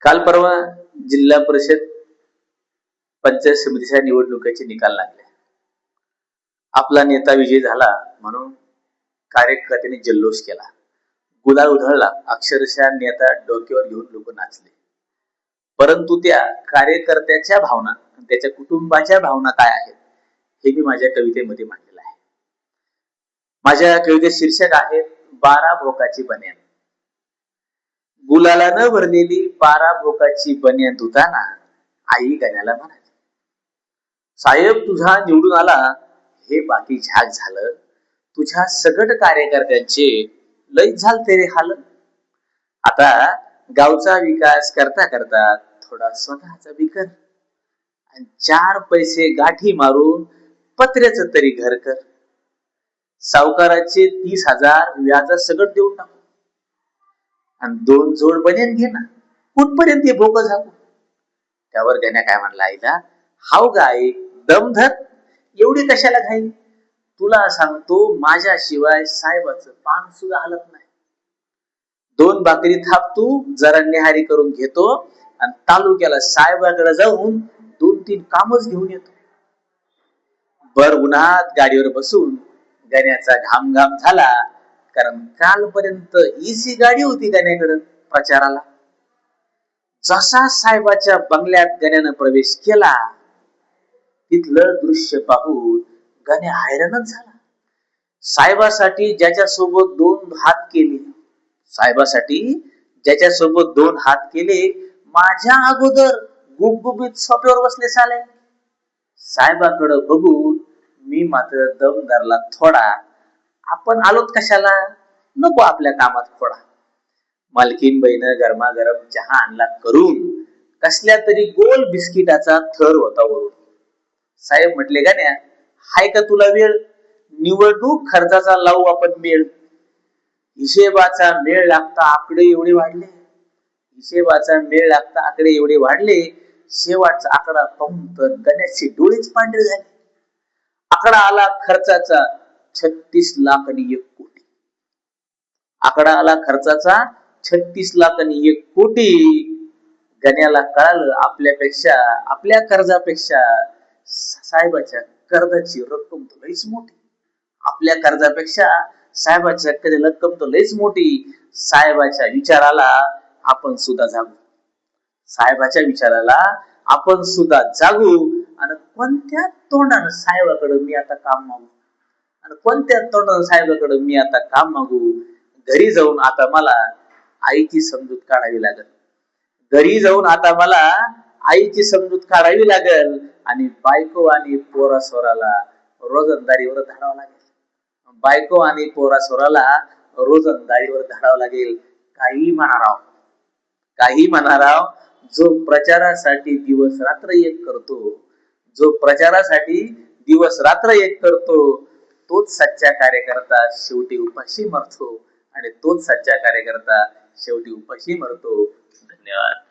काल परवा जिल्हा परिषद पंचायत समितीच्या निवडणुकीचे निकाल लागले. आपला नेता विजयी झाला म्हणून कार्यकर्त्यांनी जल्लोष केला, गुलाल उधळला. अक्षरशः नेता डोक्यावर घेऊन लोक नाचले. परंतु त्या कार्यकर्त्याच्या भावना, त्याच्या कुटुंबाच्या भावना काय आहेत हे मी माझ्या कवितेमध्ये मांडलेलं आहे. माझ्या कवितेचे शीर्षक आहे 12 भोकाची बन्यान. गुलालानं भरलेली 12 भोकाची बन्यान धुताना आई गण्याला म्हणाली, साहेब तुझा निवडून आला हे बाकी झाक झालं, तुझ्या सगट कार्यकर्त्यांचे लय झाल तेरे हाल. आता गावचा विकास करता करता थोडा स्वतःचा बी कर, आणि 4 पैसे गाठी मारून पत्र्याच तरी घर कर. सावकाराचे 30,000 व्याजा सगळं देऊन टाकू, आणि 2 जोड बन्यान घे ना, कुठपर्यंत हे भोक झाकू. त्यावर गण्या काय म्हणला आईला, हाव गाय दम धर, एवढी कशाला घाई. तुला सांगतो माझ्याशिवाय साहेबाचं पान सुद्धा हलत नाही. 2 भाकरी थापतू, जरा निहारी करून घेतो, आणि तालुक्याला साहेबाकडे जाऊन 2-3 कामच घेऊन येतो. भर उन्हात गाडीवर बसून गण्याचा घाम घाम झाला, कारण कालपर्यंत इसी गाडी होती गण्याकडे प्रचाराला. जसा साहेबाच्या बंगल्यात गण्यानं प्रवेश केला, तिथलं दृश्य पाहून गण्या हैराणच झाला. साहेबासाठी ज्याच्यासोबत 2 हात केले, साहेबासाठी ज्याच्यासोबत 2 हात केले, माझ्या अगोदर गुबगुबीत सोप्यावर बसले साले. साहेबाकडे बघून मी मात्र दम धरला थोडा. आपण आलोत कशाला, नको आपल्या कामात खोडा. मालकीन बाईनं गरमागरम चहा आणला करून, कसल्या तरी गोल बिस्किटाचा थर होता वरून. साहेब म्हटले, गण्या हाय का तुला वेळ, निवडणूक खर्चाचा लावू आपण मेळ. हिशेबाचा मेळ लागता आकडे एवढे वाढले, हिशेबाचा मेळ लागता आकडे एवढे वाढले. शेवटचा आकडा पाहून तर गण्याचे डोळेच पांढरे झाले. आकडा आला खर्चाचा 36 लाख आणि 1 कोटी. आकडा आला खर्चाचा 36 लाख आणि 1 कोटी. गण्याला कळालं आपल्यापेक्षा, आपल्या कर्जापेक्षा साहेबाच्या कर्जाची रक्कम तर लईच मोठी. आपल्या कर्जापेक्षा साहेबाच्या रक्कम तर लईच मोठी. साहेबाच्या विचाराला आपण सुद्धा जागू, साहेबाच्या विचाराला आपण सुद्धा जागू. आणि कोणत्या तोंडानं साहेबाकडे मी आता काम मागू, आणि कोणत्या तोंडानं साहेबाकडे मी आता काम मागू. घरी जाऊन आता मला आईची समजूत काढावी लागल, घरी जाऊन आता मला आईची समजूत काढावी लागल. आणि बायको आणि पोरा सोराला रोजंदारीवर धाडावं लागेल, बायको आणि पोरा सोराला रोजंदारीवर धाडावं लागेल. काही म्हणाराव, काही म्हणाराव, जो प्रचारासाठी दिवस रात्र एक करतो, जो प्रचारासाठी दिवस रात्र एक करतो, तोच सच्चा कार्यकर्ता शेवटी उपाशी मरतो, आणि तोच सच्चा कार्यकर्ता शेवटी उपाशी मरतो. धन्यवाद.